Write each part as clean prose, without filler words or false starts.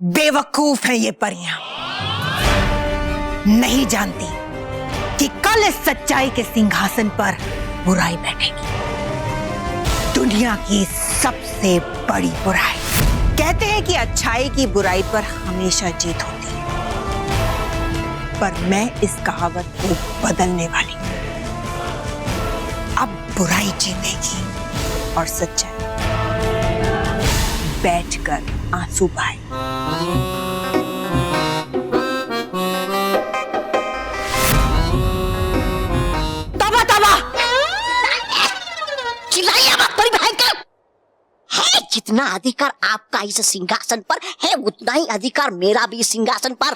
बेवकूफ हैं ये परियां, नहीं जानती कि कल इस सच्चाई के सिंहासन पर बुराई बैठेगी, दुनिया की सबसे बड़ी बुराई। कहते हैं कि अच्छाई की बुराई पर हमेशा जीत होती है, पर मैं इस कहावत को बदलने वाली हूं। अब बुराई जीतेगी और सच्चाई बैठकर आंसू बहाए। तबा तबा चिल्लाइए मत परिभयंकर। है जितना अधिकार आपका इस सिंहासन पर है, उतना ही अधिकार मेरा भी सिंहासन पर।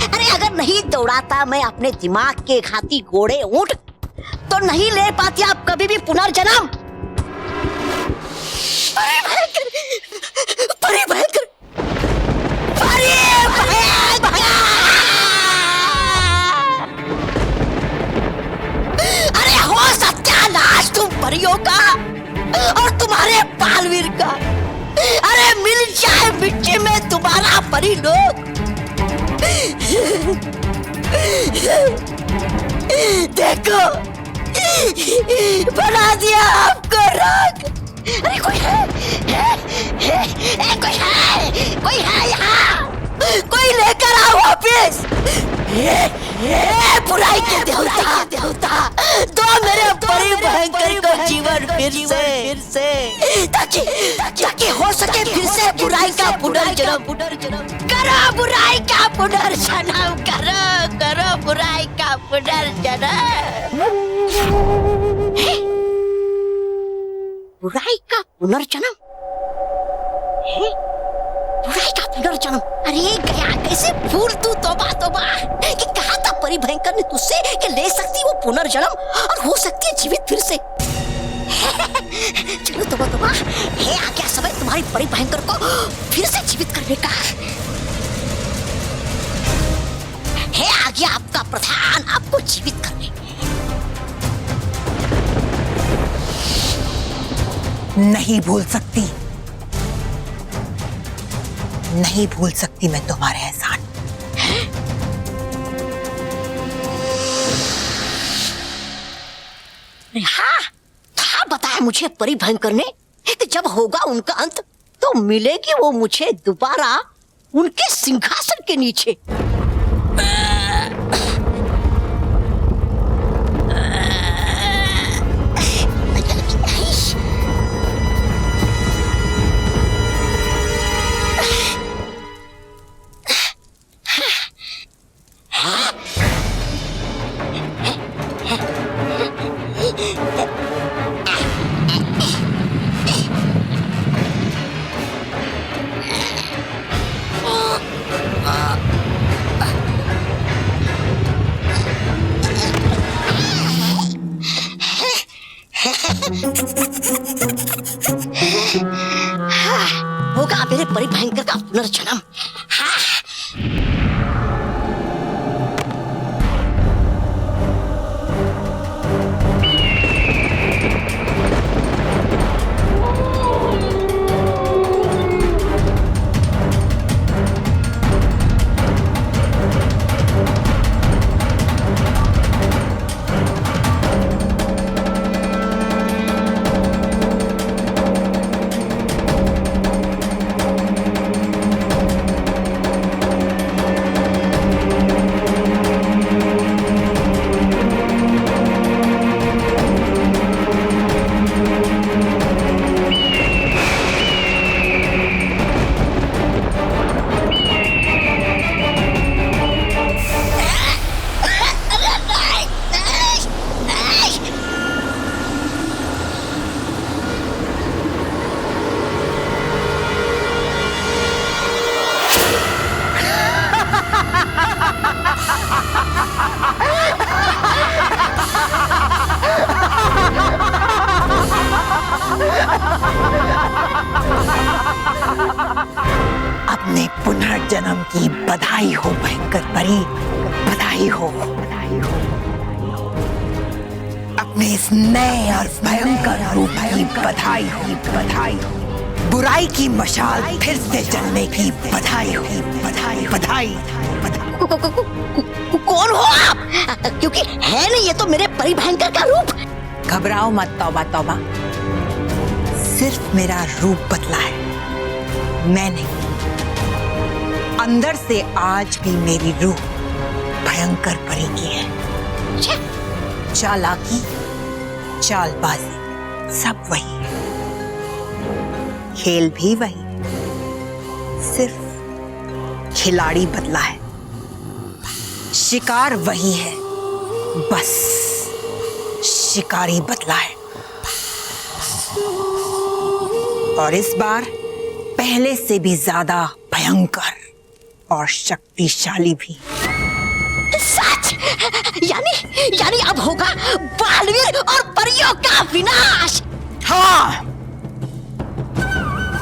अरे अगर नहीं दौड़ाता मैं अपने दिमाग के हाथी घोड़े ऊंट, तो नहीं ले पाती आप कभी भी पुनर्जन्म। परिभयंकर अरे हो सत्यानाश तुम परियों का और तुम्हारे बालवीर का। अरे मिल जाए मिट्टी में तुम्हारा परी लोग। देखो बना दिया आपको राख। अरे कोई है यहाँ, कोई लेकर आओ वापिस। बुराई के देवता दो मेरे परिभयंकर को जीवन फिर से ताकि हो सके फिर से बुराई का पुनर्जन्म। करो बुराई का पुनर्जन्म, करो बुराई का पुनर्जन्म। बुराई का पुनर्जन्म है, बुराई का पुनर्जन्म। अरे गया कैसे भूल तू, तौबा कि कहा था परिभयंकर ने तुझसे कि ले सकती वो पुनर्जन्म और हो सकती है जीवित फिर से। चलो तौबा है, आ गया समय तुम्हारी परिभयंकर को फिर से जीवित करने का। है आ गया आपका प्रधान आपको जीवित करने। नहीं भूल सकती मैं तुम्हारे एहसान। हाँ बताया मुझे परिभयंकर ने कि जब होगा उनका अंत तो मिलेगी वो मुझे दोबारा उनके सिंहासन के नीचे। होगा मेरे परिभयंकर का पुनर्जन्म। अपने पुनर्जन्म की बधाई हो भयंकर परी, बधाई हो। अपने इस नए और भयंकर रूप की बधाई हो, बुराई की मशाल फिर से जलने की बधाई हो, बधाई बधाई बधाई। कौन हो आप? क्योंकि है नहीं ये तो मेरे परिभयंकर का रूप। घबराओ मत तौबा तौबा, सिर्फ मेरा रूप बदला है, मैं नहीं। अंदर से आज भी मेरी रूह भयंकर परी की है। चालाकी, चालबाजी सब वही है, खेल भी वही है, सिर्फ खिलाड़ी बदला है। शिकार वही है, बस शिकारी बदला है। और इस बार पहले से भी ज्यादा भयंकर और शक्तिशाली भी। सच? यानी अब होगा बालवीर और परियों का विनाश। हाँ,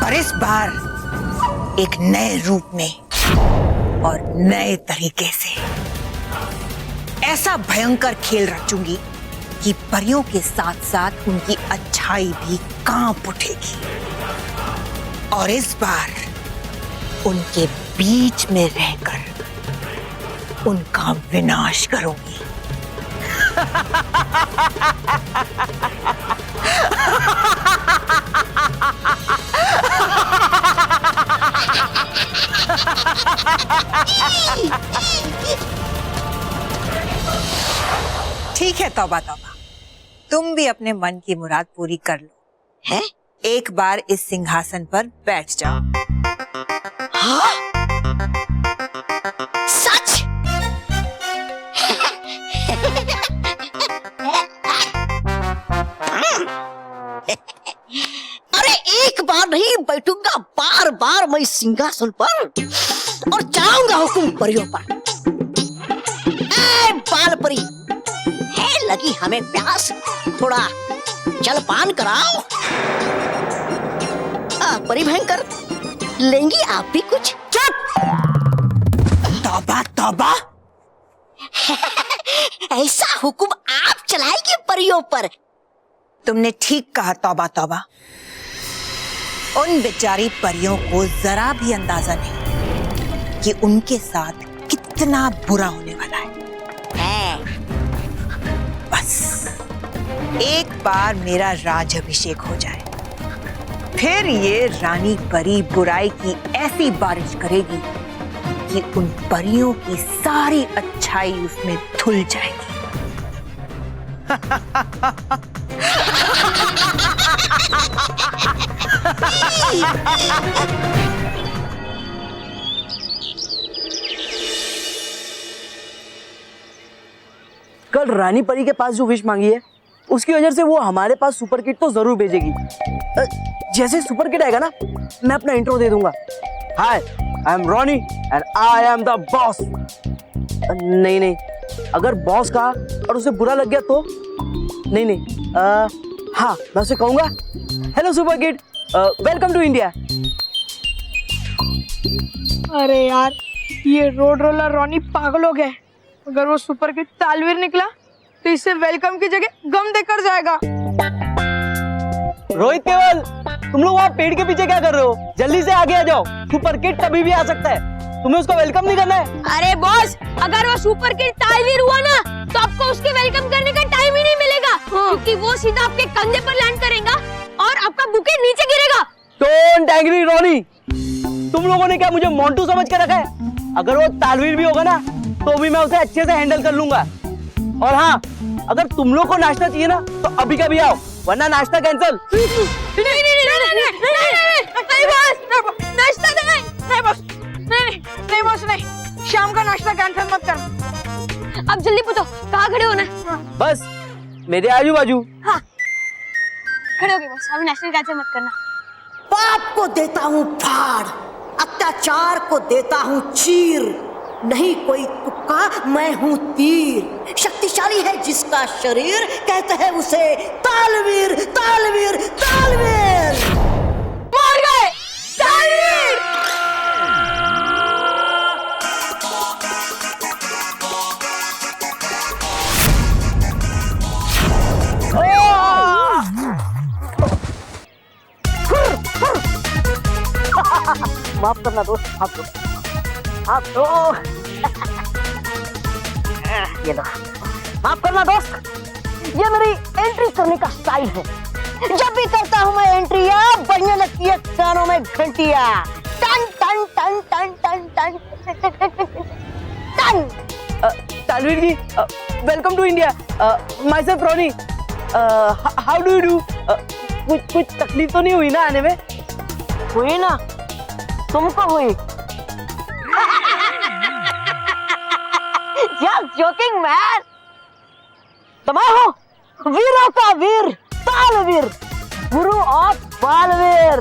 पर इस बार एक नए रूप में और नए तरीके से ऐसा भयंकर खेल रचूंगी कि परियों के साथ साथ उनकी अच्छाई भी कांप उठेगी। और इस बार उनके बीच में रहकर उनका विनाश करूंगी। ठीक है तौबा तौबा, तुम भी अपने मन की मुराद पूरी कर लो। है? एक बार इस सिंहासन पर बैठ जाओ। हाँ? सच? अरे एक बार नहीं बैठूंगा, बार बार मैं सिंहासन पर और चलाऊंगा हुकुम परियों पर। बाल परी, है लगी हमें प्यास, थोड़ा जलपान कराओ। परिभयंकर, लेंगी आप भी कुछ? चुप! तौबा तौबा, ऐसा हुकुम आप चलाएंगे परियों पर? तुमने ठीक कहा तौबा तौबा। उन बेचारी परियों को जरा भी अंदाजा नहीं कि उनके साथ कितना बुरा होने वाला है। बस एक बार मेरा राजाभिषेक हो जाए, फिर ये रानी परी बुराई की ऐसी बारिश करेगी कि उन परियों की सारी अच्छाई उसमें धुल जाएगी। कल रानी परी के पास जो विश मांगी है उसकी वजह से वो हमारे पास सुपर किट तो जरूर भेजेगी। जैसे सुपर किट आएगा ना, मैं अपना इंट्रो दे दूंगा। Hi, I am Ronnie and I am the boss. नहीं, अगर बॉस कहा और उसे बुरा लग गया तो नहीं। हाँ, मैं उसे कहूंगा, hello super kit, welcome to India. अरे यार, ये रोड रोलर रॉनी पागल हो गया है। अगर वो सुपर किट तालवीर निकला तो इससे वेलकम की जगह गम देकर जाएगा। रोहित केवल, तुम लोग वहाँ पेड़ के पीछे क्या कर रहे हो? जल्दी से आगे आ जाओ, सुपर किट कभी भी आ सकता है, तुम्हें उसको वेलकम नहीं करना है। अरे बॉस, अगर वो सुपर किट तालवीर हुआ ना तो आपको उसके वेलकम करने का टाइम ही नहीं मिलेगा, क्योंकि वो सीधा आपके कंधे पर लैंड करेगा और आपका बुके नीचे गिरेगा। डोंट एंग्री रॉनी, तुम लोगों ने क्या मुझे मोंटू समझ के रखा है? अगर वो तालवीर भी होगा ना तो भी मैं उसे अच्छे से हैंडल कर लूंगा। और हाँ, अगर तुम लोग को नाश्ता चाहिए ना तो अभी कभी आओ, वरना नाश्ता कैंसिल। नहीं, शाम का नाश्ता कैंसिल मत कर। अब जल्दी पूछो, कहाँ खड़े होना है? बस मेरे आजू बाजू। हाँ, खड़े हो गए बस, अभी नाश्ता कैंसिल मत करना। पाप को देता हूँ फाड़, अत्याचार को देता हूँ चीर, नहीं कोई तुक्का मैं हूँ तीर। शक्तिशाली है जिसका शरीर, कहते हैं उसे तालवीर, तालवीर, तालवीर। मार गए तालवीर। माफ करना दोस्त, हाथ दो, हाथ दो। ये लो, माफ करना दोस्त, ये मेरी एंट्री करने का स्टाइल है। जब भी करता हूँ मैं एंट्री, बढ़िया लगती है कानों में घंटिया, टन टन टन टन टन टन टन। Talveer ji, welcome to India. Myself Ronnie. How do you do? कुछ तकलीफ तो नहीं हुई ना आने में? हुई ना, तुमको हुई। Just joking man। तो मैं हूँ वीरों का वीर, तालवीर, गुरु और बालवीर।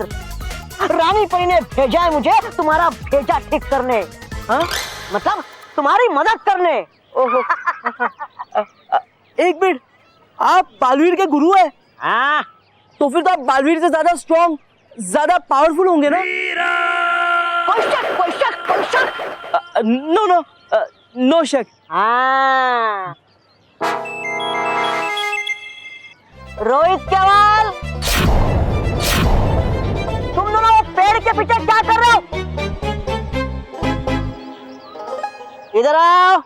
रानी परी ने भेजा है मुझे तुम्हारा भेजा ठीक करने। हाँ? मतलब तुम्हारी मदद करने। ओहो। एक मिनट, आप बालवीर के गुरु हैं? हाँ। तो फिर तो आप बालवीर से ज्यादा स्ट्रॉन्ग, ज्यादा पावरफुल होंगे ना? कोई शक, कोई शक, कोई शक। नो नो, नो शक। हाँ। रोहित केवल, तुम दोनों वो पेड़ के पीछे क्या कर रहे हो? इधर आओ।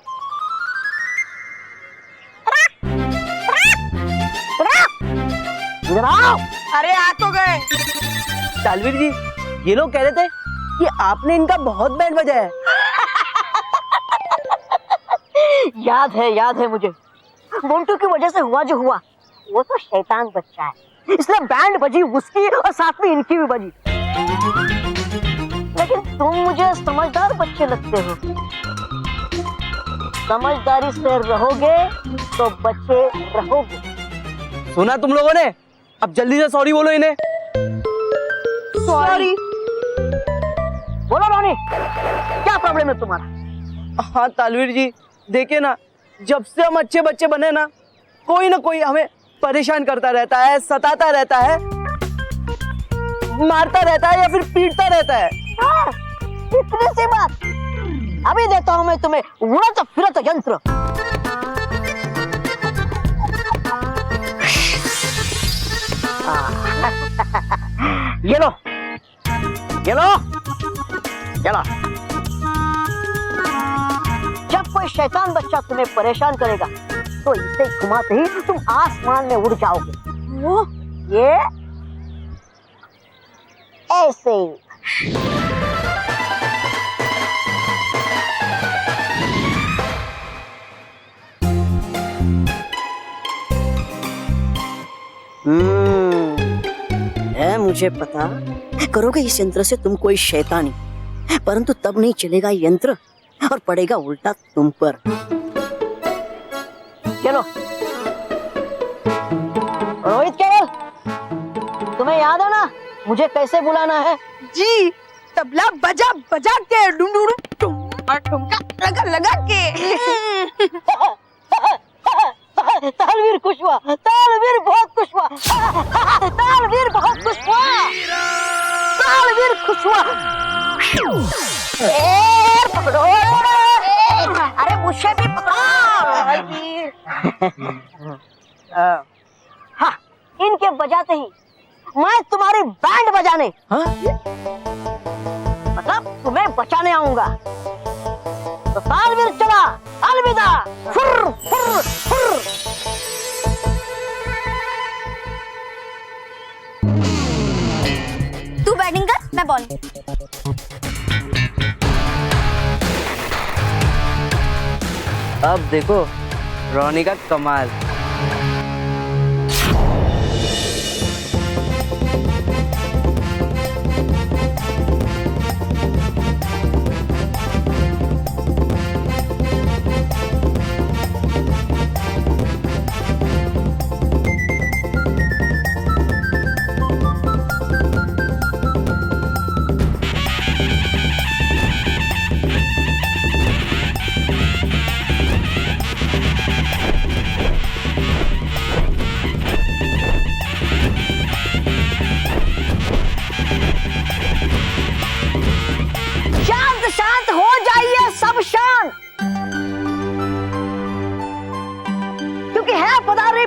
इधर आओ। अरे आ तो गए। तालवीर जी, ये लोग कह रहे थे कि आपने इनका बहुत बैंड बजाया है। याद है मुझे। मोंटू की वजह से हुआ जो हुआ, वो तो शैतान बच्चा है, इसलिए बैंड बजी उसकी और साथ में इनकी भी बजी। लेकिन तुम मुझे समझदार बच्चे लगते हो। समझदारी से रहोगे तो बच्चे रहोगे। सुना तुम लोगों ने? अब जल्दी से सॉरी बोलो इन्हें। सॉरी। बोलो रोनी, क्या प्रॉब्लम है तुम्हारा? हाँ तालवीर जी, देखिए ना, जब से हम अच्छे बच्चे बने ना कोई हमें परेशान करता रहता है, सताता रहता है, मारता रहता है या फिर पीटता रहता है। हाँ, इतनी सी बात। अभी देता हूँ मैं तुम्हें उड़त फिरत यंत्र। ये लो, ये लो, ये लो। जब कोई शैतान बच्चा तुम्हें परेशान करेगा तो इसे घुमाते ही तुम आसमान में उड़ जाओगे। वो ये ऐसे। है मुझे पता, करोगे इस यंत्र से तुम कोई शैतानी, परंतु तब नहीं चलेगा यंत्र और पड़ेगा उल्टा तुम पर। चलो रोहित केवल, तुम्हें याद है ना मुझे कैसे बुलाना है? जी, तबला बजा बजा के, डुम डुम डुम और ठुमका लगा लगा के। तालवीर खुश हुआ, तालवीर बहुत खुश हुआ, तालवीर बहुत खुश हुआ, तालवीर खुश हुआ। पकड़ो, अरे मुझे भी पकड़ो। हाँ, इनके बजाते ही मैं तुम्हारी बैंड बजाने, मतलब तुम्हें बचाने आऊंगा। तो तालवीर चला, अलविदा। फुर फुर फुर। तू बैटिंग कर, मैं बॉलिंग। अब देखो रॉनी का कमाल।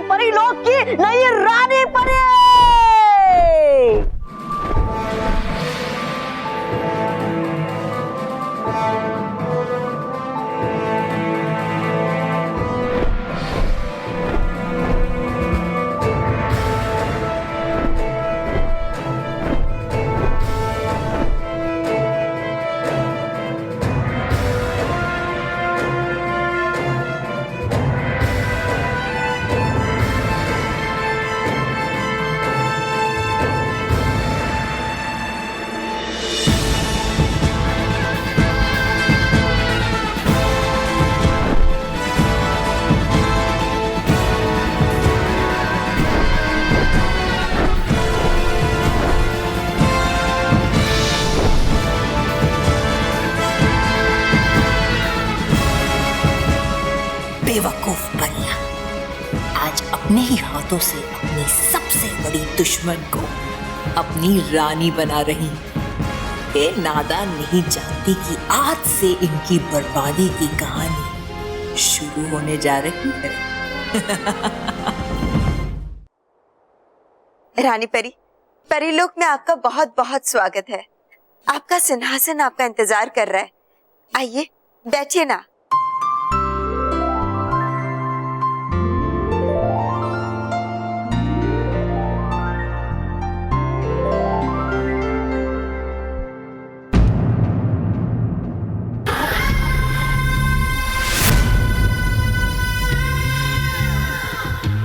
परी लोग की नई रानी परी। बेवकूफ परियां, आज अपने ही हाथों से अपनी सबसे बड़ी दुश्मन को अपनी रानी बना रही। ये नादान नहीं जानती कि आज से इनकी बर्बादी की कहानी शुरू होने जा रही है। रानी परी, परीलोक में आपका बहुत बहुत स्वागत है। आपका सिंहासन आपका इंतजार कर रहा है। आइए बैठिए ना।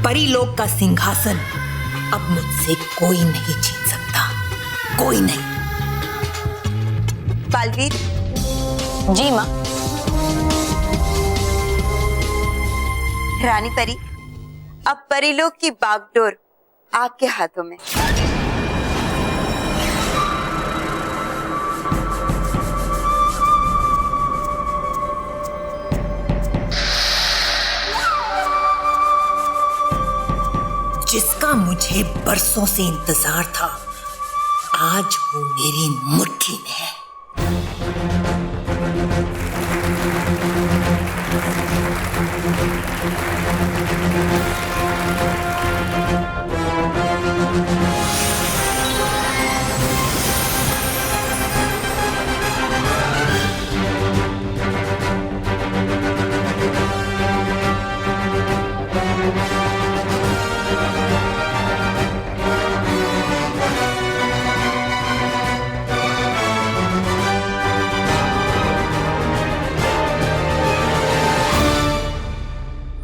परीलोक का सिंहासन अब मुझसे कोई नहीं छीन सकता, कोई नहीं। बालवीर। जी माँ। रानी परी, अब परीलोक की बागडोर आपके हाथों में। जिसका मुझे बरसों से इंतजार था, आज वो मेरी मुट्ठी में है।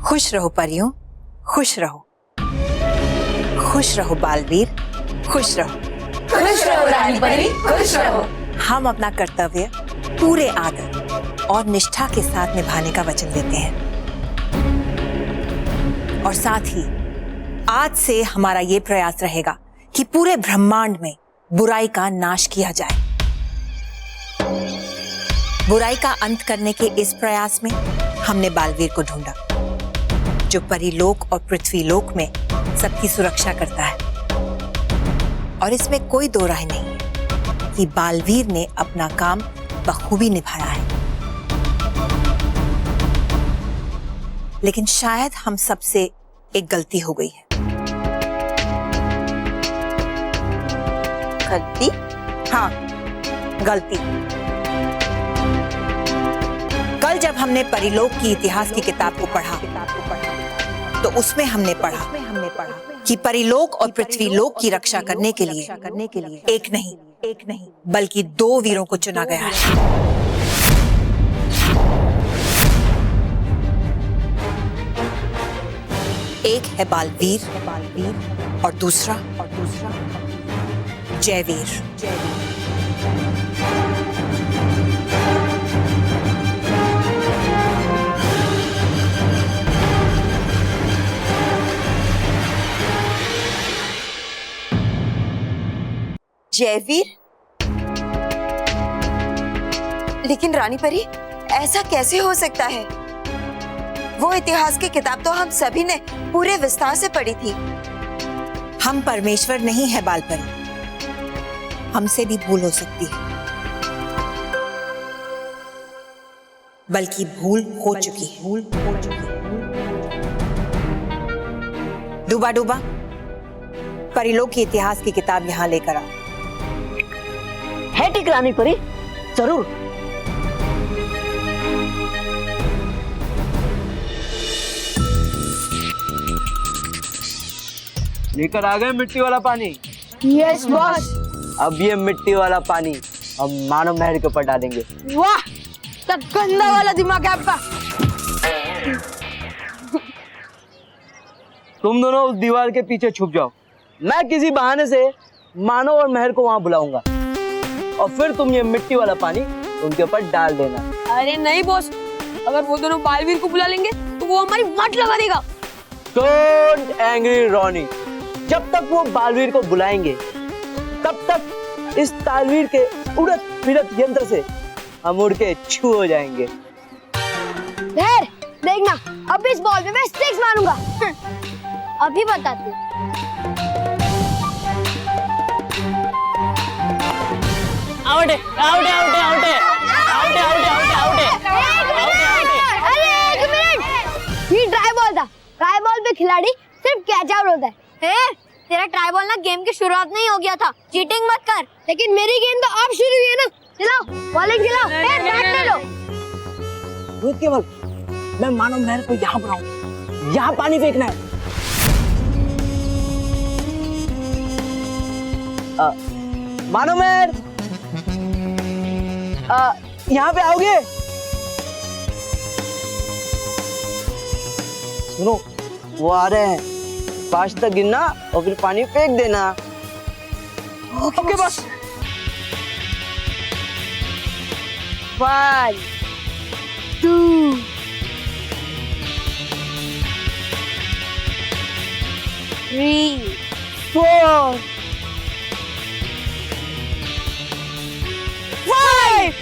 खुश रहो परियों, खुश रहो, खुश रहो बालवीर, खुश रहो। खुश रहो रानी परी, खुश रहो। हम अपना कर्तव्य पूरे आदर और निष्ठा के साथ निभाने का वचन देते हैं और साथ ही आज से हमारा ये प्रयास रहेगा कि पूरे ब्रह्मांड में बुराई का नाश किया जाए। बुराई का अंत करने के इस प्रयास में हमने बालवीर को ढूंढा, जो परीलोक और पृथ्वीलोक में सबकी सुरक्षा करता है। और इसमें कोई दो राय नहीं है कि बालवीर ने अपना काम बखूबी निभाया है। लेकिन शायद हम सबसे एक गलती हो गई है। गलती? हाँ, गलती। कल जब हमने परीलोक की इतिहास की किताब को पढ़ा तो उसमें हमने पढ़ा कि परीलोक और पृथ्वीलोक की रक्षा करने के लिए एक नहीं बल्कि दो वीरों को चुना गया है। एक है बालवीर और दूसरा जयवीर। जयवीर? लेकिन रानी परी, ऐसा कैसे हो सकता है? वो इतिहास की किताब तो हम सभी ने पूरे विस्तार से पढ़ी थी। हम परमेश्वर नहीं है बालपरी, हमसे भी भूल हो सकती है, बल्कि भूल हो चुकी है। डूबा डूबा, परीलोक की इतिहास की किताब यहाँ लेकर आओ। है ठीक रानी परी, जरूर। लेकर आ गए मिट्टी वाला पानी। Yes boss. अब ये मिट्टी वाला पानी हम मानव महल के ऊपर डालेंगे। वाह, तब गंदा वाला दिमाग है आपका। तुम दोनों उस दीवार के पीछे छुप जाओ, मैं किसी बहाने से मानव और महर को वहां बुलाऊंगा और फिर तुम ये मिट्टी वाला पानी उनके ऊपर डाल देना। अरे नहीं बॉस, अगर वो दोनों बालवीर को बुला लेंगे तो वो हमारी वाट लगा देगा। डोंट एंग्री रॉनी, जब तक वो बालवीर को बुलाएंगे तब तक इस तालवीर के उड़त फिरत यंत्र से हम उड़ के छू हो जाएंगे। महर, देखना अब इस बॉल में मैं स्टिक्स मारूंगा। अभी बताती हूँ। आउट है, आउट है, आउट है, आउट है, आउट है, आउट है, आउट है, आउट है, आउट है, आउट है। अरे एक मिनट, ये ट्राई बॉल था। ट्राई बॉल पे खिलाड़ी सिर्फ कैच आउट होता है। तेरा ट्राई बॉल ना गेम की शुरुआत नहीं हो गया था, चीटिंग मत कर। लेकिन मेरी गेम तो अब शुरू हुई है ना। चलाओ बॉलिंग चलाओ, बैट ले लो। रोहित केवल, मैं मानव महल को यहाँ बुलाऊं, यहाँ पानी फेंकना है। मानव महल, यहाँ पे आओगे? सुनो, वो आ रहे हैं। 5 तक गिनना और फिर पानी फेंक देना। ओके बस। 1 2 3 4 5।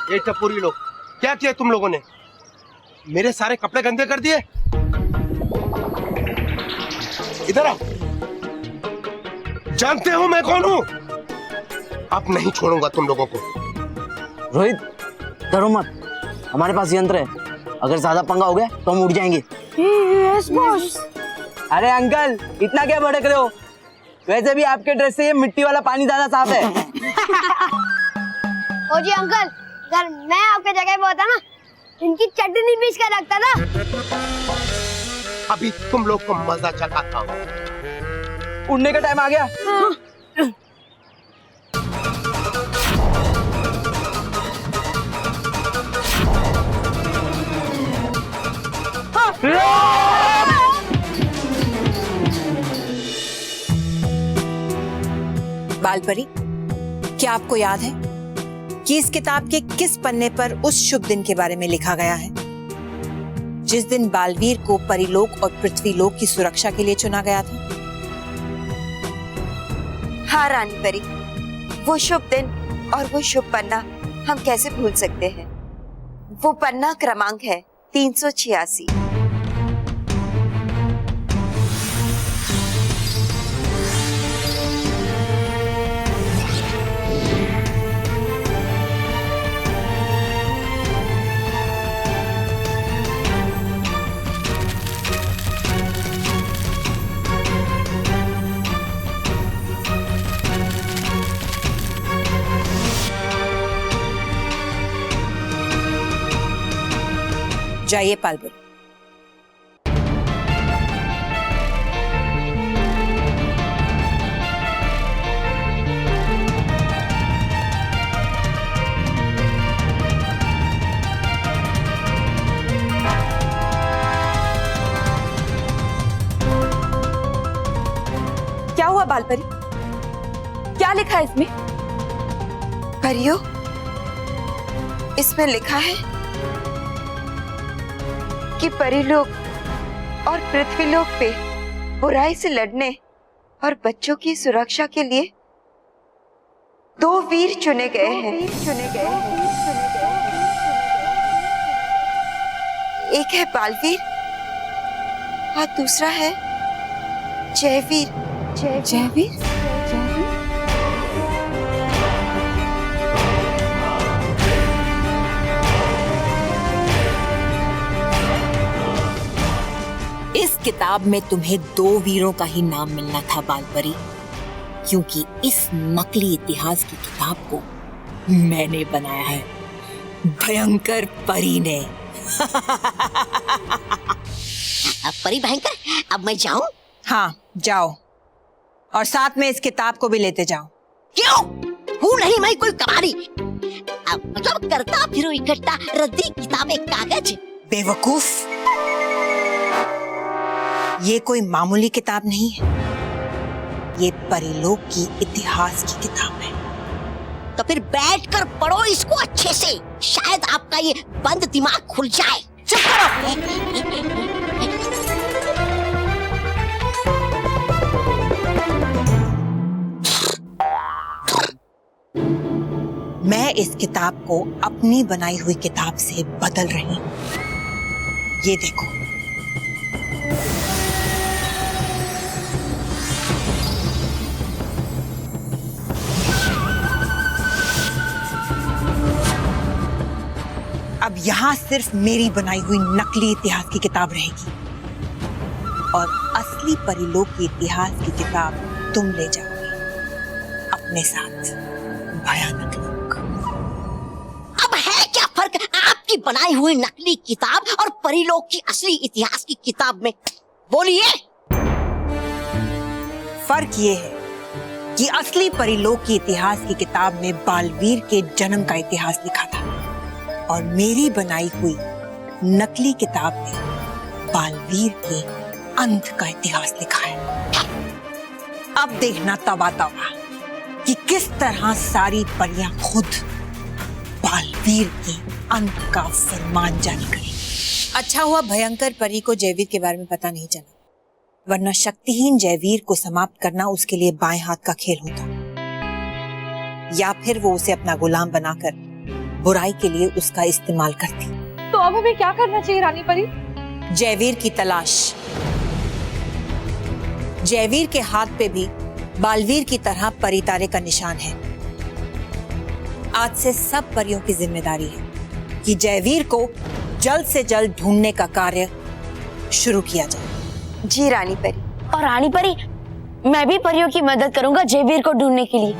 ये टपोरी लोग, क्या किया तुम लोगों ने? मेरे सारे कपड़े गंदे कर दिए। इधर आओ, जानते हो मैं कौन हूं? अब नहीं छोड़ूंगा तुम लोगों को। रोहित, डरो मत, हमारे पास यंत्र है। अगर ज्यादा पंगा हो गया तो हम उड़ जाएंगे। Yes boss. अरे अंकल, इतना क्या भड़क रहे हो? वैसे भी आपके ड्रेस से ये मिट्टी वाला पानी ज्यादा साफ है। ओ जी अंकल, अगर मैं आपके जगह पे होता ना, इनकी चटनी पीस कर रखता था। अभी तुम लोग को मजा चखाता हूं। उड़ने का टाइम आ गया। बालपरी, क्या आपको याद है कि इस किताब के किस पन्ने पर उस शुभ दिन के बारे में लिखा गया है जिस दिन बालवीर को परिलोक और पृथ्वीलोक की सुरक्षा के लिए चुना गया था? हाँ रानी परी, वो शुभ दिन और वो शुभ पन्ना हम कैसे भूल सकते हैं। वो पन्ना क्रमांक है 386। जाइए पालपुर। क्या हुआ बालपरी? क्या लिखा है इसमें? परियो, इसमें लिखा है कि परिलोक और पृथ्वीलोक पे बुराई से लड़ने और बच्चों की सुरक्षा के लिए 2 वीर चुने गए हैं। एक है बालवीर और दूसरा है जयवीर। जयवीर? अब में तुम्हें 2 वीरों का ही नाम मिलना था बालपरी, क्योंकि इस नकली इतिहास की किताब को मैंने बनाया है, भयंकर परी ने। अब परी भयंकर, अब मैं जाऊं? हाँ जाओ, और साथ में इस किताब को भी लेते जाओ। क्यों? हूँ नहीं मैं कोई कबाड़ी। अब मतलब करता फिरो इकट्ठा रद्दी किताबें कागज। बेवकूफ, ये कोई मामूली किताब नहीं है, ये परिलोक की इतिहास की किताब है। तो फिर बैठकर पढ़ो इसको अच्छे से, शायद आपका ये बंद दिमाग खुल जाए। चुप करो। मैं इस किताब को अपनी बनाई हुई किताब से बदल रही हूं। ये देखो, अब यहां सिर्फ मेरी बनाई हुई नकली इतिहास की किताब रहेगी और असली परिलोक की इतिहास की किताब तुम ले जाओगे अपने साथ। भयानक लोग। अब है क्या फर्क आपकी बनाई हुई नकली किताब और परिलोक की असली इतिहास की किताब में? बोलिए। फर्क ये है कि असली परिलोक की इतिहास की किताब में बालवीर के जन्म का इतिहास लिखा था और मेरी बनाई हुई नकली किताब में बालवीर के अंत का इतिहास लिखा है। अब देखना तवा तवा कि किस तरह सारी परियां खुद बालवीर के अंत का फरमान जारी करें। अच्छा हुआ भयंकर परी को जयवीर के बारे में पता नहीं चला, वरना शक्तिहीन जयवीर को समाप्त करना उसके लिए बाएं हाथ का खेल होता, या फिर वो उसे अपना गुलाम बनाकर बुराई के लिए उसका इस्तेमाल करती। तो अब हमें क्या करना चाहिए रानी परी? जयवीर की तलाश। जयवीर के हाथ पे भी बालवीर की तरह परी तारे का निशान है। आज से सब परियों की जिम्मेदारी है कि जयवीर को जल्द से जल्द ढूंढने का कार्य शुरू किया जाए। जी रानी परी। और रानी परी, मैं भी परियों की मदद करूंगा जयवीर को ढूंढने के लिए,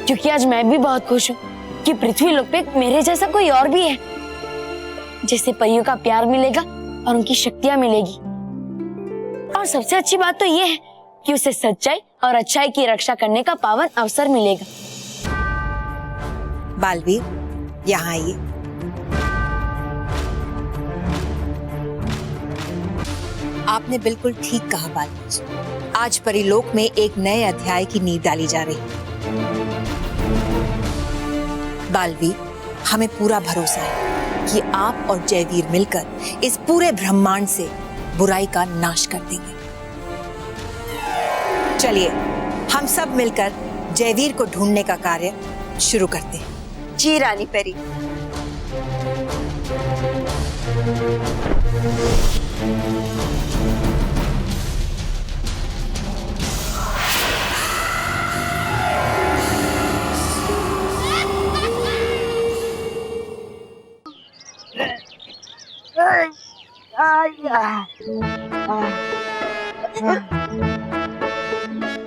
क्योंकि आज मैं भी बहुत खुश हूँ कि पृथ्वी लोक पे मेरे जैसा कोई और भी है जिसे परियों का प्यार मिलेगा और उनकी शक्तियां मिलेगी। और सबसे अच्छी बात तो ये है कि उसे सच्चाई और अच्छाई की रक्षा करने का पावन अवसर मिलेगा। बालवीर, यहाँ आइए। आपने बिल्कुल ठीक कहा बालवीर, आज परिलोक में एक नए अध्याय की नींव डाली जा रही है। बालवीर, हमें पूरा भरोसा है कि आप और जयवीर मिलकर इस पूरे ब्रह्मांड से बुराई का नाश कर देंगे। चलिए हम सब मिलकर जयवीर को ढूंढने का कार्य शुरू करते हैं। जी रानी परी।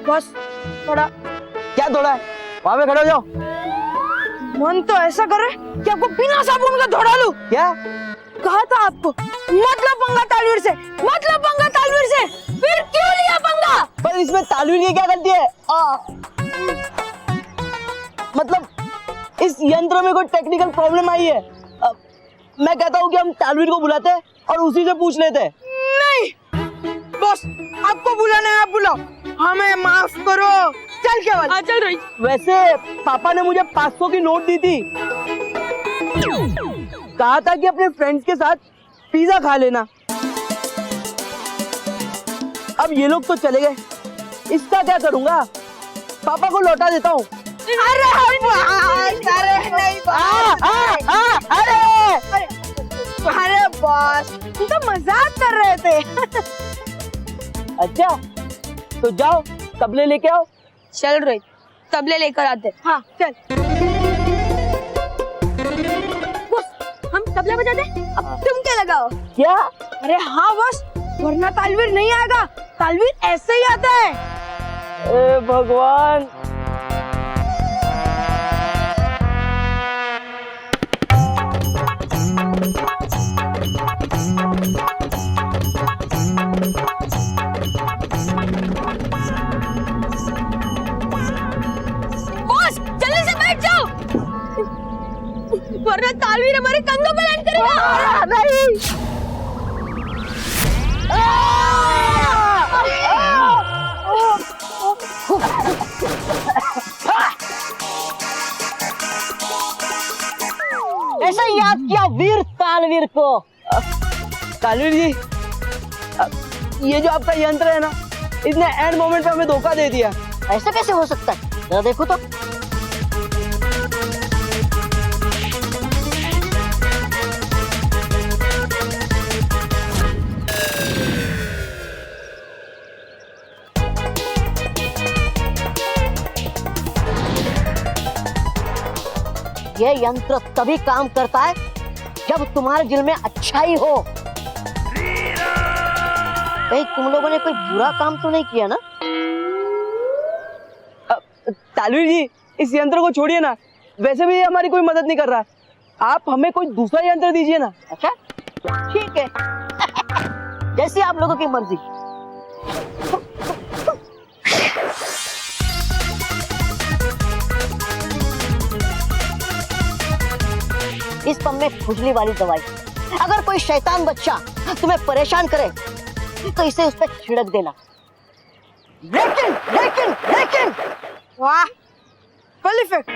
बस थोड़ा। क्या थोड़ा है? वहां पे खड़े हो जाओ। मन तो ऐसा कर रहा है कि आपको बिना साबुन का धोड़ा लूं। क्या कहा था आपको, मतलब पंगा तालवीर से, मतलब पंगा तालवीर से। फिर क्यों लिया पंगा? पर इसमें तालवीर की क्या गलती है? मतलब इस यंत्र में कोई टेक्निकल प्रॉब्लम आई है। मैं कहता हूँ कि हम तालवीर को बुलाते हैं और उसी से पूछ लेते हैं। नहीं बॉस, आपको बुलाना है आप बुलाओ, हमें माफ करो। चल केवल चल रही। वैसे पापा ने मुझे 500 की नोट दी थी, कहा था कि अपने फ्रेंड्स के साथ पिज्जा खा लेना। अब ये लोग तो चले गए, इसका क्या करूंगा? पापा को लौटा देता हूँ। अरे नहीं अरे बॉस, तुम तो मजाक कर रहे थे। अच्छा तो जाओ तबले लेके आओ। चल रोहित, तबले लेकर आते। हाँ चल। बॉस हम तबला बजाते, अब तुम क्या लगाओ? क्या? अरे हाँ बॉस, वरना तालवीर नहीं आएगा। तालवीर ऐसे ही आता है। ए भगवान। बॉस जल्दी से बैठ जाओ, वरना तालवीर हमारे कंधों पे लैंड करेगा। नहीं। ऐसा याद किया वीर तालवीर को। तालवीर जी, ये जो आपका यंत्र है ना, इसने एंड मोमेंट पे हमें धोखा दे दिया। ऐसा कैसे हो सकता है? जरा देखो तो। ये यंत्र तभी काम करता है जब तुम्हारे दिल में अच्छाई हो। कहीं तुम लोगों ने कोई बुरा काम तो नहीं किया ना? तालवीर जी, इस यंत्र को छोड़िए ना, वैसे भी ये हमारी कोई मदद नहीं कर रहा। आप हमें कोई दूसरा यंत्र दीजिए ना। अच्छा ठीक है, जैसी आप लोगों की मर्जी। इस पंप में खुजली वाली दवाई, अगर कोई शैतान बच्चा तुम्हें परेशान करे तो इसे उस पर छिड़क देना। लेकिन लेकिन लेकिन वाह, फुल इफेक्ट।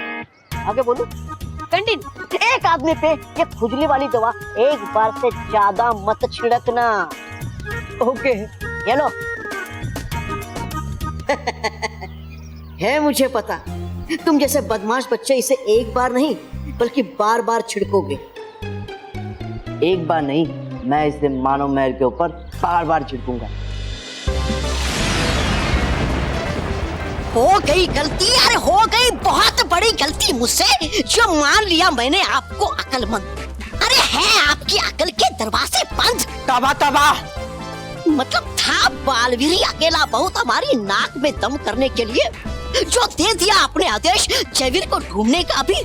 आगे बोलो। कंटिन्यू। एक आदमी पे ये खुजली वाली दवा एक बार से ज्यादा मत छिड़कना। ओके। ये लो। है मुझे पता, तुम जैसे बदमाश बच्चे इसे एक बार नहीं बल्कि बार बार छिड़कोगे। एक बार नहीं, मैं इसे मानव महल के ऊपर बार बार छिड़कूंगा। हो गई गलती, अरे हो गई बहुत बड़ी गलती मुझसे, जो मान लिया मैंने आपको अक्लमंद। अरे है आपकी अकल के दरवाजे बंद। तबा तबा। मतलब था बालवीरी अकेला बहुत हमारी नाक में दम करने के लिए, जो दे दिया अपने आदेश जयवीर को ढूंढने का भी।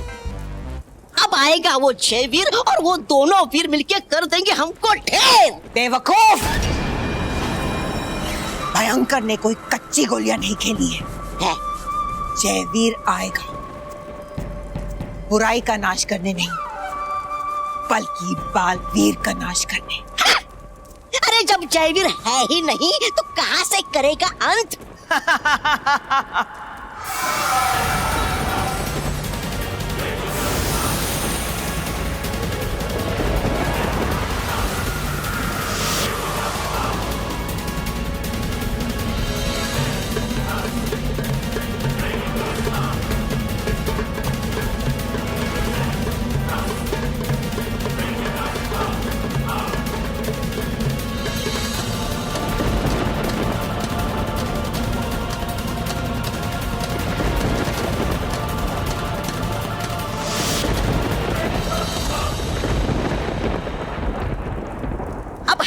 अब आएगा वो जयवीर और वो दोनों वीर मिलके कर देंगे हमको ढेर। बेवकूफ, भयंकर ने कोई कच्ची गोलियां नहीं खेली है। जयवीर आएगा बुराई का नाश करने नहीं, बल्कि बालवीर का नाश करने। अरे जब जयवीर है ही नहीं तो कहां से करेगा अंत?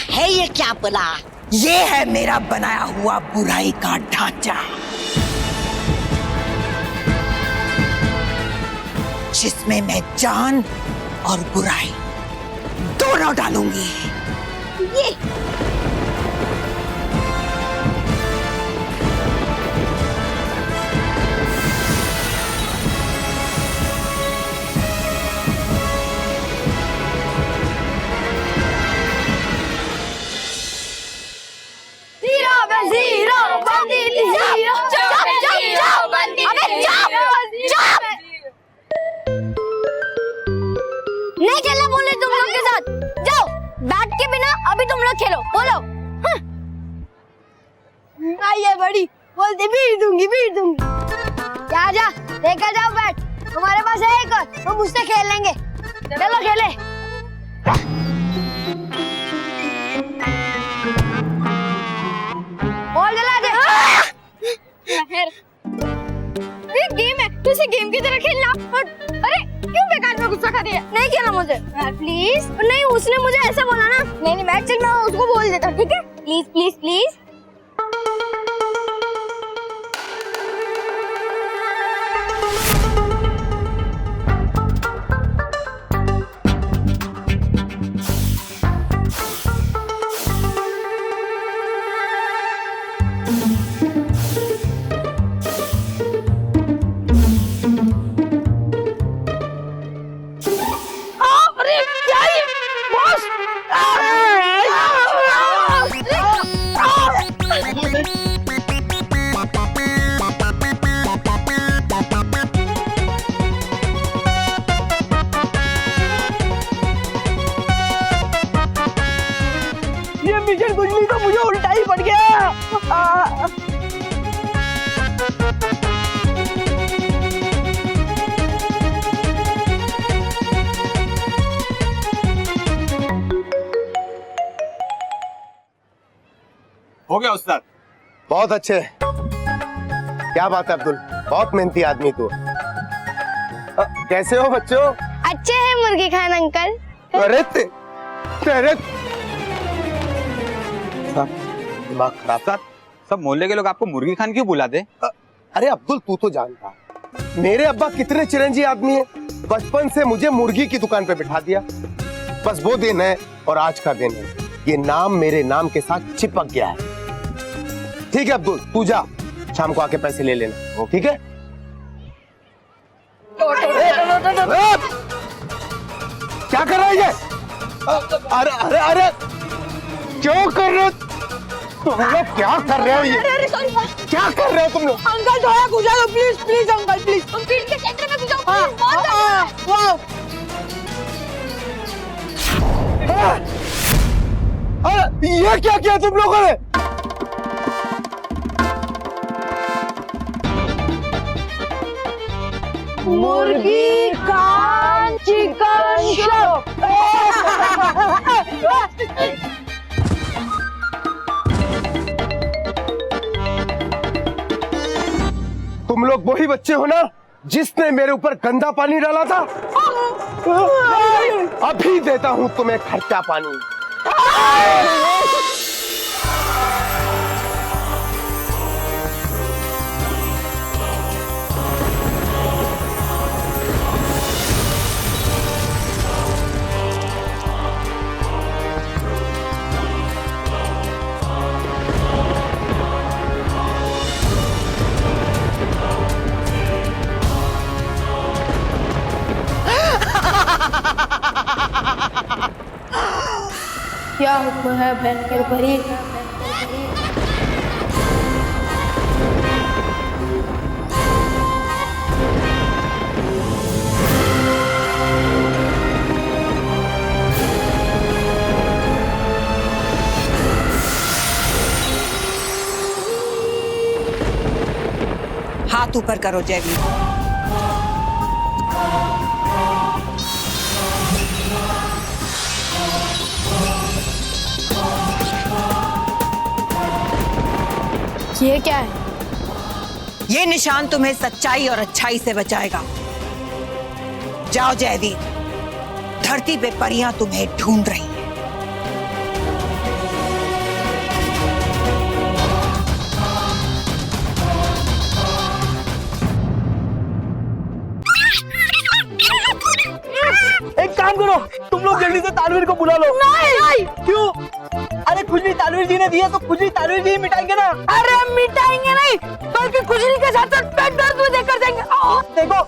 है ये क्या बला? ये है मेरा बनाया हुआ बुराई का ढांचा, जिसमें मैं जान और बुराई दोनों डालूंगी। ये नहीं खेलना बोले तुम लोग के साथ। जाओ, बैट के बिना अभी तुम लोग खेलो। बोलो। आइए बड़ी, बोलती बीट दूंगी। जा जा, लेकर जाओ बैट, तुम्हारे पास है एक और, तुम मुझसे खेल लेंगे। चलो खेले। बॉल जला दे। ये गेम है, तो इसे गेम की तरह खेलना। अरे क्यों बेकार में गुस्सा कर रही है? नहीं खेलना मुझे प्लीज। नहीं, उसने मुझे ऐसा बोला ना। नहीं बैठ, चल मैं उसको बोल देता, ठीक है? Please please please. ये मिशन कुछ नहीं तो मुझे उल्टा ही पड़ गया। हो गया उस्ताद। बहुत अच्छे। क्या बात है अब्दुल, बहुत मेहनती आदमी तू। कैसे हो बच्चों? अच्छे हैं मुर्गी खान अंकल। अरे तेरे दिमाग खराब था। सब मोहल्ले के लोग आपको मुर्गी खान क्यों बुलाते? अरे अब्दुल तू तो जानता, मेरे अब्बा कितने चिरंजी आदमी है। बचपन से मुझे मुर्गी की दुकान पे बिठा दिया। बस वो दिन है और आज का दिन है। ये नाम मेरे नाम के साथ चिपक गया है। ठीक है अब्दुल, तू जा, शाम को आके पैसे ले लेना, ठीक है? क्या कर रहा है ये? अरे अरे अरे क्यों कर रहे हो तुम लोग? क्या कर रहे हो ये? क्या कर रहे हो तुम लोग? अंकल थोड़ा घुसा दो प्लीज प्लीज अंकल प्लीज। तुम फील्ड के सेंटर में घुसाओ प्लीज, बहुत ज्यादा है। अरे ये क्या किया तुम लोगों ने? मुर्गी खान चिकन शॉप। तुम लोग वही बच्चे हो ना जिसने मेरे ऊपर गंदा पानी डाला था? अभी देता हूं तुम्हें खर्चा पानी। क्या हुक्म है भयंकर भरी? हाथ ऊपर करो जयवीर। ये क्या है? ये निशान तुम्हें सच्चाई और अच्छाई से बचाएगा। जाओ जयवीर, धरती पे परियां तुम्हें ढूंढ रही हैं। एक काम करो, तुम लोग जल्दी से तानवीर को बुला लो। नहीं क्यों? अरे खुजली तानवीर जी ने दिया तो खुजली तानवीर जी ही मिटाएंगे ना। अरे मिटाएंगे नहीं, बल्कि खुजली के साथ साथ पेट दर्द भी देकर जाएंगे। देखो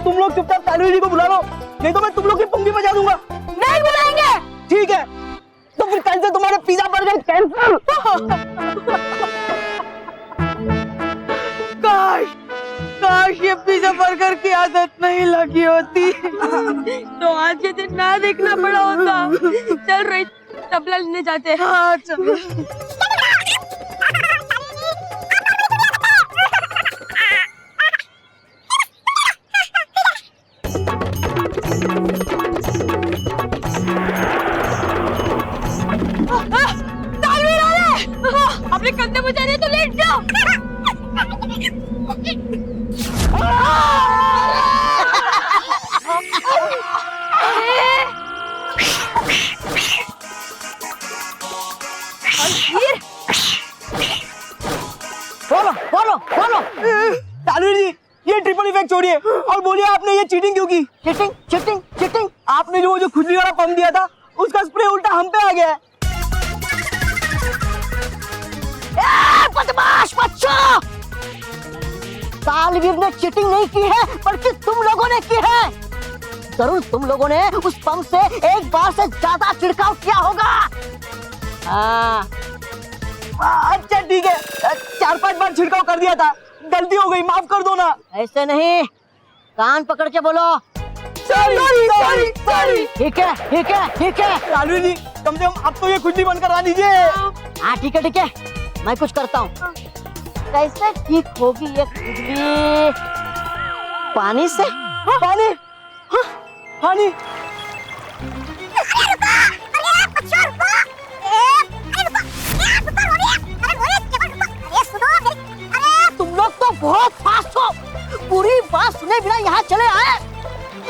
तुम लोग चुपचाप तानवीर जी को बुला लो, नहीं तो मैं तुम लोग की पुंगी बजा दूंगा। नहीं बुलाएंगे। ठीक है, तो फिर कल से तुम्हारे पिज्जा बर्गर कैंसिल। काश ये पिज्जा बर्गर की आदत नहीं लगी होती तो आज ये दिन ना देखना पड़ा होता। चल रही तबला लेने जाते हैं। हाँ चलो। तानवीर आ रहे हैं। अपने कंधे बजा रहे तो लेट जाओ। वीर छोड़िए और बोलिए आपने ये चीटिंग क्यों की? Cheating cheating cheating? आपने जो खुजली वाला पंप दिया था उसका स्प्रे उल्टा हम पे आ गया है। बदमाश बच्चों, तालवीर ने चीटिंग नहीं की है बल्कि तुम लोगों ने की है। जरूर तुम लोगों ने उस पंप से एक बार से ज्यादा छिड़काव किया होगा। हाँ, अच्छा ठीक है, 4-5 बार छिड़काव कर दिया था, गलती हो गई, माफ कर दो ना। ऐसे नहीं, कान पकड़ के बोलो। Sorry sorry sorry. ठीक है ठीक है ठीक है। तालवीर जी कम से कम अब तो ये खुजली बंद करवा दीजिए। हाँ ठीक है ठीक है, मैं कुछ करता हूँ। कैसे ठीक होगी ये खुजली? पानी से? पानी? हाँ, पानी? तुम लोग तो बहुत फास्ट हो, पूरी बात सुने बिना यहाँ चले आए।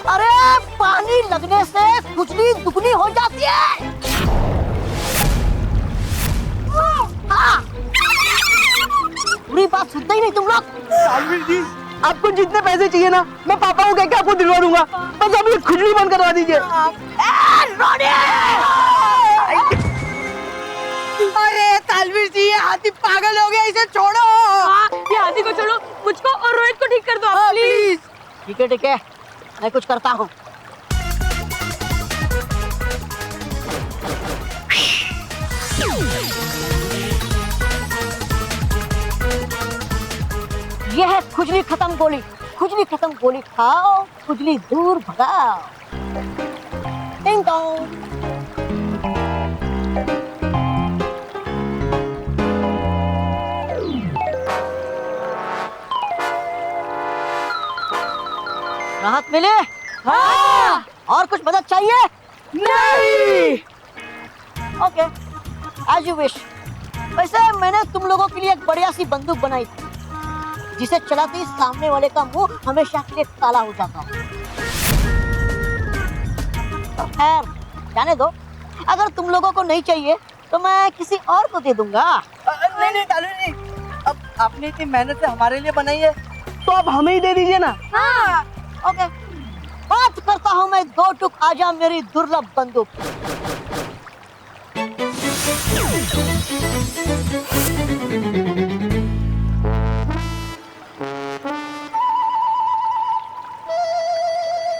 अरे पानी लगने से खुजली दुगनी हो जाती है। हाँ। पूरी बात सुनते ही नहीं तुम लोग। तालवीर जी आपको जितने पैसे चाहिए ना मैं पापा को कहकर आपको दिलवा दूंगा, बस अब ये खुजली बंद करवा दीजिए। अरे तालवीर जी ये हाथी पागल हो गया, इसे छोड़ो। ये हाथी को छोड़ो, मुझको और रोहित को ठीक कर दो आप प्लीज। ठीक है, मैं कुछ करता हूँ। यह है खुजली खत्म गोली। खुजली खत्म गोली खाओ, खुजली दूर भगाओ। टिंग टोंग। राहत मिले? हाँ। और कुछ मदद चाहिए? नहीं। Okay, as you wish. वैसे मैंने तुम लोगों के लिए एक बढ़िया सी बंदूक बनाई थी, जिसे चलाते ही सामने वाले का मुंह हमेशा के लिए काला हो जाता है। खैर, जाने दो। अगर तुम लोगों को नहीं चाहिए तो मैं किसी और को दे दूंगा। नहीं तालवीर जी, अब आपने इतनी मेहनत से हमारे लिए बनाई है तो अब हमें ही दे दीजिए ना। हाँ, ओके। बात करता हूँ मैं 2 टुक आजा मेरी दुर्लभ बंदूक।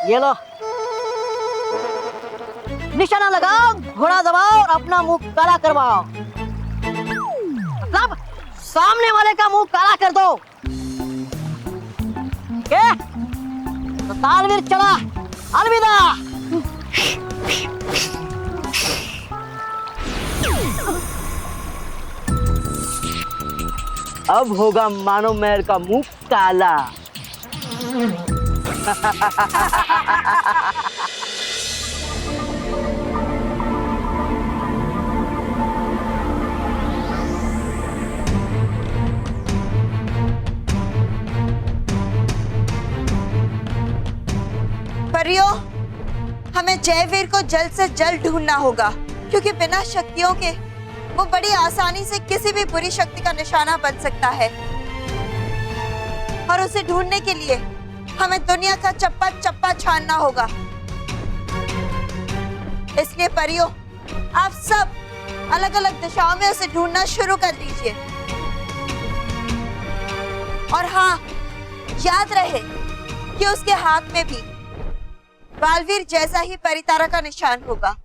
ये लो, निशाना लगाओ, घोड़ा दबाओ और अपना मुंह काला करवाओ। मतलब सामने वाले का मुंह काला कर दो। क्या? तो तालवीर चला, अलविदा। अब होगा मानो मेहर का मुंह काला। परियों, हमें जयवीर को जल्द से जल्द ढूंढना होगा, क्योंकि बिना शक्तियों के वो बड़ी आसानी से किसी भी बुरी शक्ति का निशाना बन सकता है। और उसे ढूंढने के लिए हमें दुनिया का चप्पा चप्पा छानना होगा। इसलिए परियों, आप सब अलग अलग दिशाओं में उसे ढूंढना शुरू कर दीजिए। और हाँ, याद रहे कि उसके हाथ में भी बालवीर जैसा ही परितारा का निशान होगा।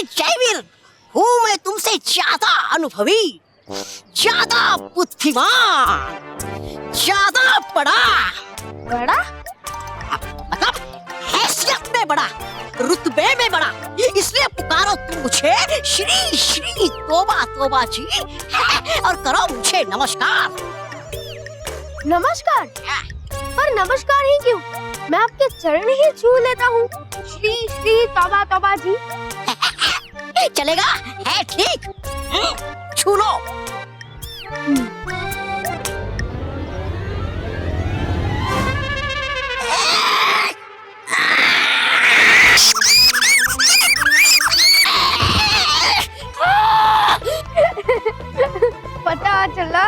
जयवीर, हूँ मैं तुमसे ज्यादा अनुभवी। ज्यादा बुद्धिमान, ज्यादा बड़ा, बड़ा मतलब हैसियत में बड़ा, रुतबे में बड़ा, इसलिए पुकारो तुम मुझे श्री श्री तोबा तोबा जी और करो मुझे नमस्कार। नमस्कार? पर नमस्कार ही क्यों? मैं आपके चरण ही छू लेता हूँ। श्री श्री तौबा तौबा जी। चलेगा? है ठीक? छू लो। पता चला।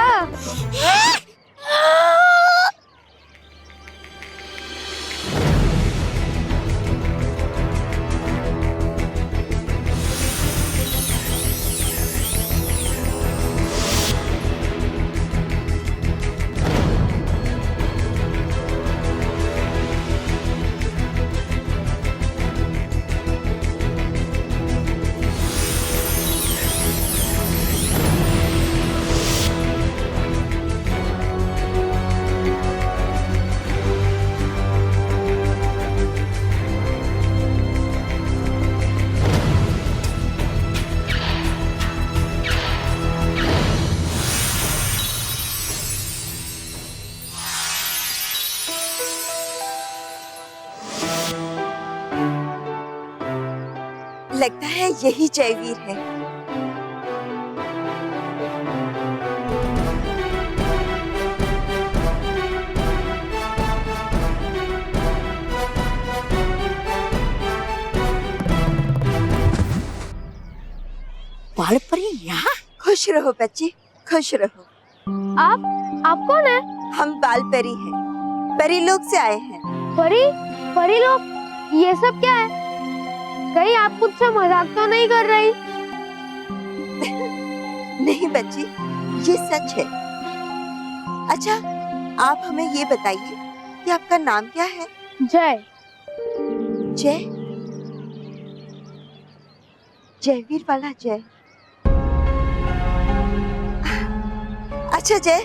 लगता है यही जयवीर है। बाल परी यहाँ? खुश रहो बच्चे, खुश रहो। आप कौन है? हम बाल परी हैं, परी लोग से आए हैं। परी? परी लोग? ये सब क्या है? कहीं आप मुझसे मजाक तो नहीं कर रही? नहीं बच्ची, ये सच है। अच्छा, आप हमें ये बताइए कि आपका नाम क्या है? जय। जय? जयवीर वाला जय। अच्छा जय,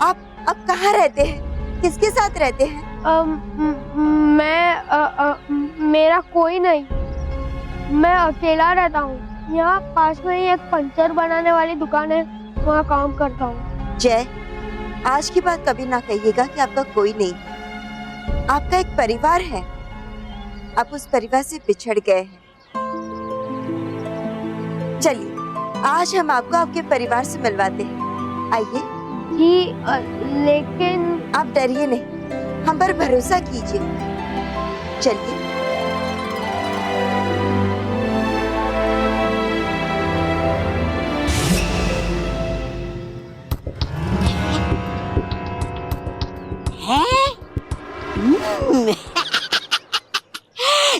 आप कहाँ रहते हैं? किसके साथ रहते हैं? मेरा कोई नहीं, मैं अकेला रहता हूँ। यहाँ पास में ही एक पंचर बनाने वाली दुकान है, वहाँ काम करता हूँ। जय, आज की बात कभी ना कहिएगा कि आपका कोई नहीं है। आपका एक परिवार है, आप उस परिवार से बिछड़ गए हैं। चलिए, आज हम आपको आपके परिवार से मिलवाते हैं। आइए। जी, लेकिन आप डरिए नहीं, हम पर भरोसा कीजिए। चलिए।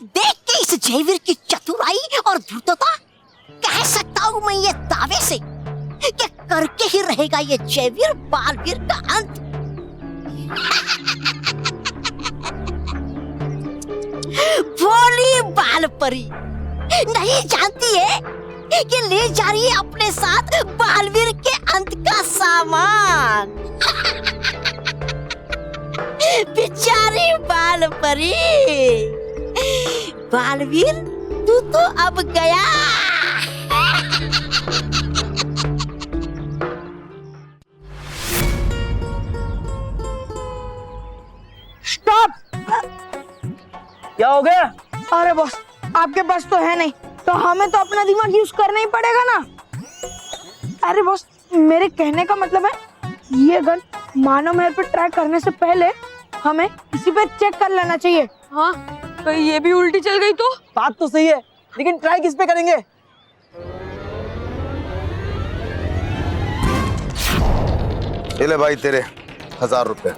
देख के इस जयवीर की चतुराई और धूर्तता कह सकता हूँ मैं ये दावे से कि करके ही रहेगा ये जयवीर बालवीर का अंत। भोली बाल परी नहीं जानती है कि ले जा रही है अपने साथ बालवीर के अंत का सामान। बेचारी बाल परी, बालवीर तू तो अब गया। स्टॉप! क्या हो गया? अरे बॉस, आपके पास तो है नहीं, तो हमें तो अपना दिमाग यूज करना ही पड़ेगा ना। अरे बॉस, मेरे कहने का मतलब है, ये गन मानव महल पर ट्राई करने से पहले हमें इसी पे चेक कर लेना चाहिए। हाँ, कहीं ये भी उल्टी चल गई तो? बात तो सही है, लेकिन ट्राई किस पे करेंगे? ये ले भाई तेरे 1000 रुपए।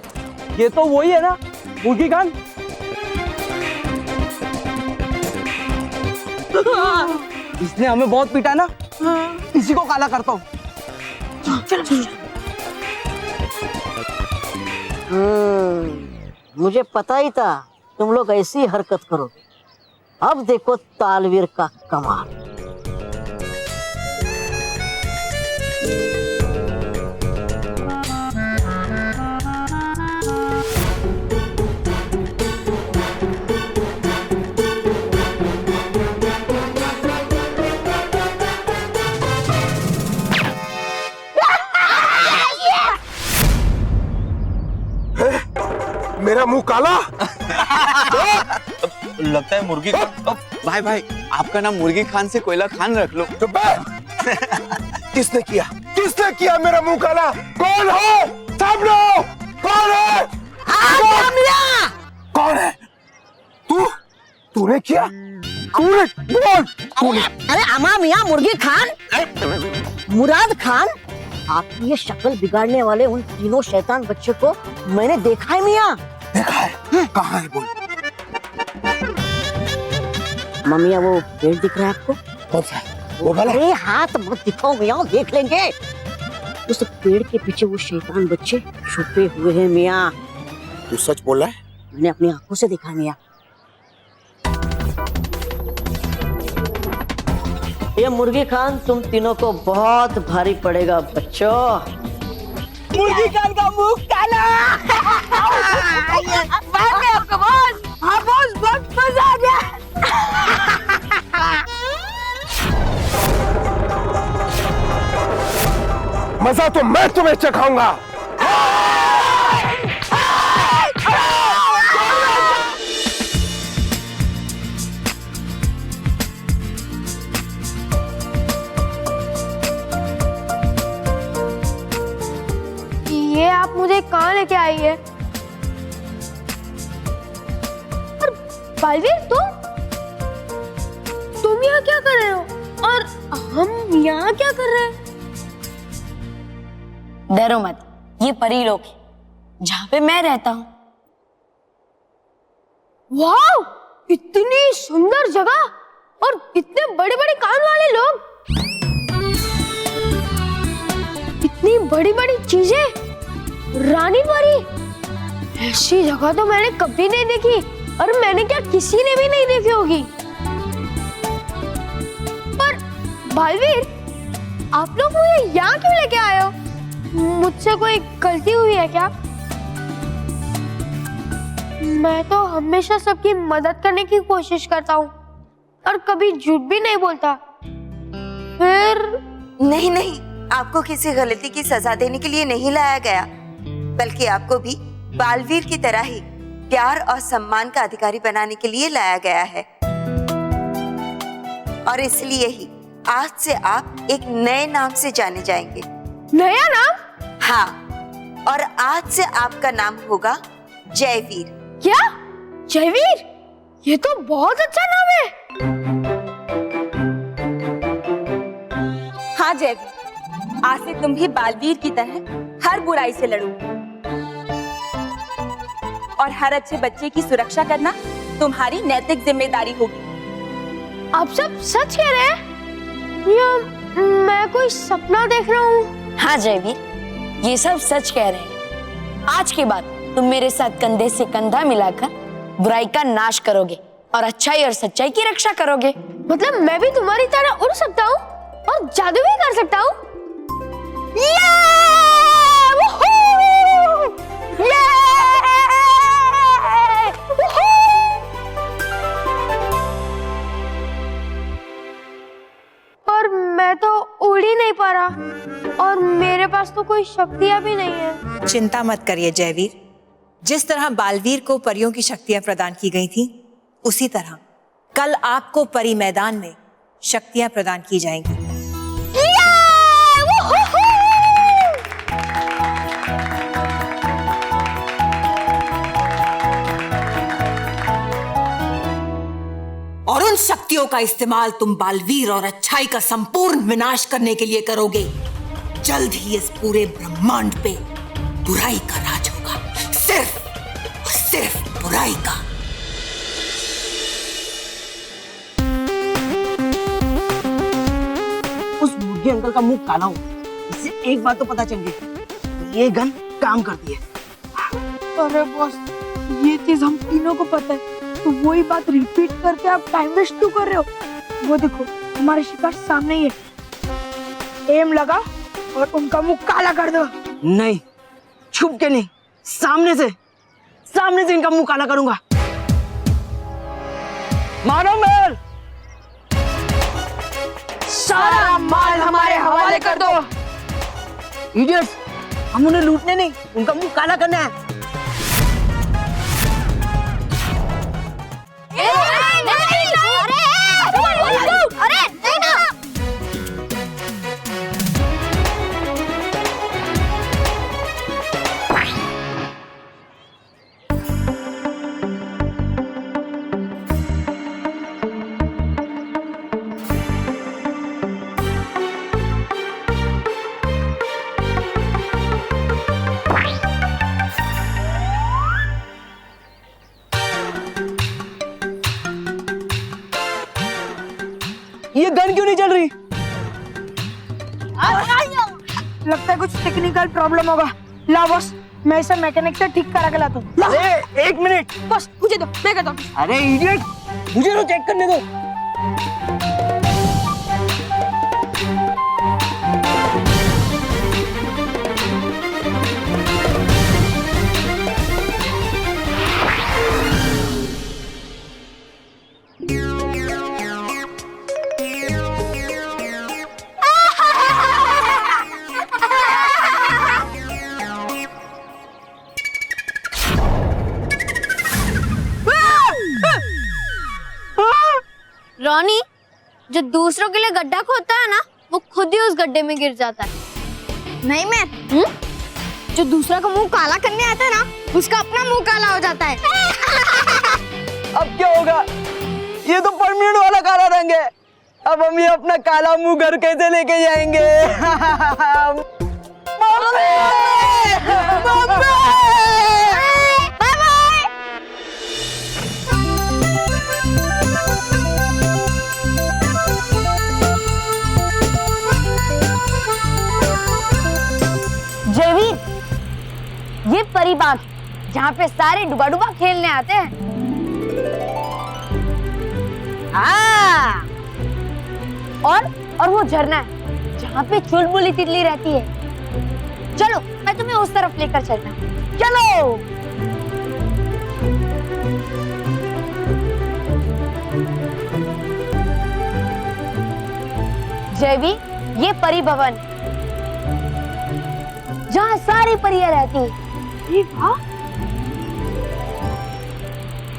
ये तो वही है ना, मुर्गी खान। इसने हमें बहुत पीटा ना, इसी को काला करता हूँ। मुझे पता ही था तुम लोग ऐसी हरकत करोगे। अब देखो तालवीर का कमाल। मेरा मुंह काला। लगता है मुर्गी खान। भाई भाई, आपका नाम मुर्गी खान से कोयला खान रख लो। चुप है। किसने किया मेरा मुंह काला? कौन है? सब लोग कौन है? कौन है? तूने किया? बोल तूने। अरे अमा मियाँ मुर्गी खान, मुराद खान, आपकी ये शक्ल बिगाड़ने वाले उन तीनों शैतान बच्चे को मैंने देखा है मियाँ। देखा है? कहाँ है? बोल। मम्मिया वो पेड़ दिख रहा है आपको? कौन सा? वो वाला? अरे हाथ मत दिखाओ मियाँ, देख लेंगे। उस पेड़ के पीछे वो शैतान बच्चे छुपे हुए हैं मियाँ। तू सच बोल रहा है? मैंने अपनी आंखों से देखा मियाँ। ये मुर्गी खान तुम तीनों को बहुत भारी पड़ेगा बच्चों। मुर्गी खान का मुंह काला। आपका बॉस। हाँ बॉस, बहुत मजा आ गया। मजा तो मैं तुम्हें चखाऊंगा। ये आप मुझे कहाँ लेके आई है? और बालवीर तुम यहाँ क्या कर रहे हो? और हम यहाँ क्या कर रहे हैं? डरो मत, ये परी लोक है जहाँ पे मैं रहता हूँ। वाह, इतनी सुंदर जगह और इतने बड़े बड़े कान वाले लोग, इतनी बड़ी बड़ी चीजें। रानी परी, ऐसी जगह तो मैंने कभी नहीं देखी, और मैंने क्या किसी ने भी नहीं देखी होगी। पर बालवीर, आप लोग मुझे यहाँ क्यों लेके आए हो? मुझसे कोई गलती हुई है क्या? मैं तो हमेशा सबकी मदद करने की कोशिश करता हूँ और कभी झूठ भी नहीं बोलता। फिर नहीं, आपको किसी गलती की सजा देने के लिए नहीं लाया गया, बल्कि आपको भी बालवीर की तरह ही प्यार और सम्मान का अधिकारी बनाने के लिए लाया गया है। और इसलिए ही आज से आप एक नए नाम से जाने जाएंगे। नया नाम? हाँ, और आज से आपका नाम होगा जयवीर। क्या? जयवीर? ये तो बहुत अच्छा नाम है। हाँ जयवीर, आज से तुम भी बालवीर की तरह हर बुराई से लड़ो और हर अच्छे बच्चे की सुरक्षा करना तुम्हारी नैतिक जिम्मेदारी होगी। आप सब सच कह रहे हैं या मैं कोई सपना देख रहा हूँ? हाँ जयवीर, ये सब सच कह रहे हैं। आज के बाद तुम मेरे साथ कंधे से कंधा मिलाकर बुराई का नाश करोगे और अच्छाई और सच्चाई की रक्षा करोगे। मतलब मैं भी तुम्हारी तरह उड़ सकता हूँ और जादू भी कर सकता हूँ? पर मैं तो उड़ ही नहीं पा रहा और मेरे पास तो कोई शक्तियाँ भी नहीं है। चिंता मत करिए जयवीर, जिस तरह बालवीर को परियों की शक्तियां प्रदान की गई थी, उसी तरह कल आपको परी मैदान में शक्तियां प्रदान की जाएंगी। और उन शक्तियों का इस्तेमाल तुम बालवीर और अच्छाई का संपूर्ण विनाश करने के लिए करोगे। जल्द ही इस पूरे ब्रह्मांड पे बुराई का राज होगा, सिर्फ और सिर्फ बुराई का। उस मुर्गी अंकल का मुंह काला हो, इससे एक बात तो पता चल गई, ये गन काम करती है। अरे बॉस, ये चीज हम तीनों को पता है, तो वही बात रिपीट करके आप टाइम वेस्ट क्यों कर रहे हो? वो देखो, हमारे शिकार सामने ही है। एम लगा और उनका मुंह काला कर दो। नहीं, छुप के नहीं, सामने से इनका मुंह काला करूंगा। मानो मेल, सारा माल हमारे हवाले कर दो। इडियट्स, हम उन्हें लूटने नहीं, उनका मुंह काला करना है। ये गन क्यों नहीं चल रही? लगता है कुछ टेक्निकल प्रॉब्लम होगा। ला बॉस, मैं इसे मैकेनिक से ठीक करा के लाता हूँ। अरे 1 मिनट बस मुझे दो, मैं करता हूँ। अरे इडियट, मुझे तो चेक करने दो। रॉनी, जो दूसरों के लिए गड्ढा खोदता है ना, वो खुद ही उस गड्ढे में गिर जाता है। नहीं मैं जो दूसरा का मुंह काला करने आता है ना, उसका अपना मुंह काला हो जाता है। अब क्या होगा? ये तो परमानेंट वाला काला रंग है। अब हम ये अपना काला मुंह घर कैसे लेके जाएंगे? Mummy! Mummy! Bye bye. Jaiveer, ये परी बाग जहाँ पे सारे डुबा डुबा खेलने आते हैं। और वो झरना है जहाँ पे चुलबुली तितली रहती है। चलो मैं तुम्हें उस तरफ लेकर चलता हूँ। चलो। जयवी, ये परी भवन जहाँ सारी परियां रहती है।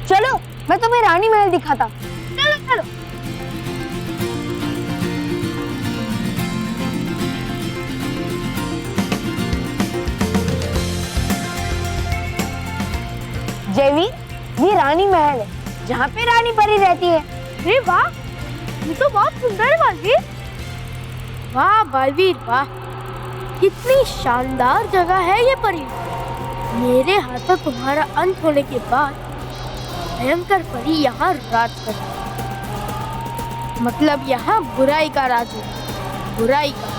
चलो मैं तुम्हें रानी महल दिखाता हूँ। चलो चलो। जयवी, ये रानी महल है जहाँ पे रानी परी रहती है। अरे वाह, ये तो बहुत सुंदर है बालवीर। वाह बालवीर वाह, कितनी शानदार जगह है ये परी। मेरे हाथों तुम्हारा अंत होने के बाद भयंकर परी यहाँ राज करती है। मतलब यहाँ बुराई का राज है, बुराई का।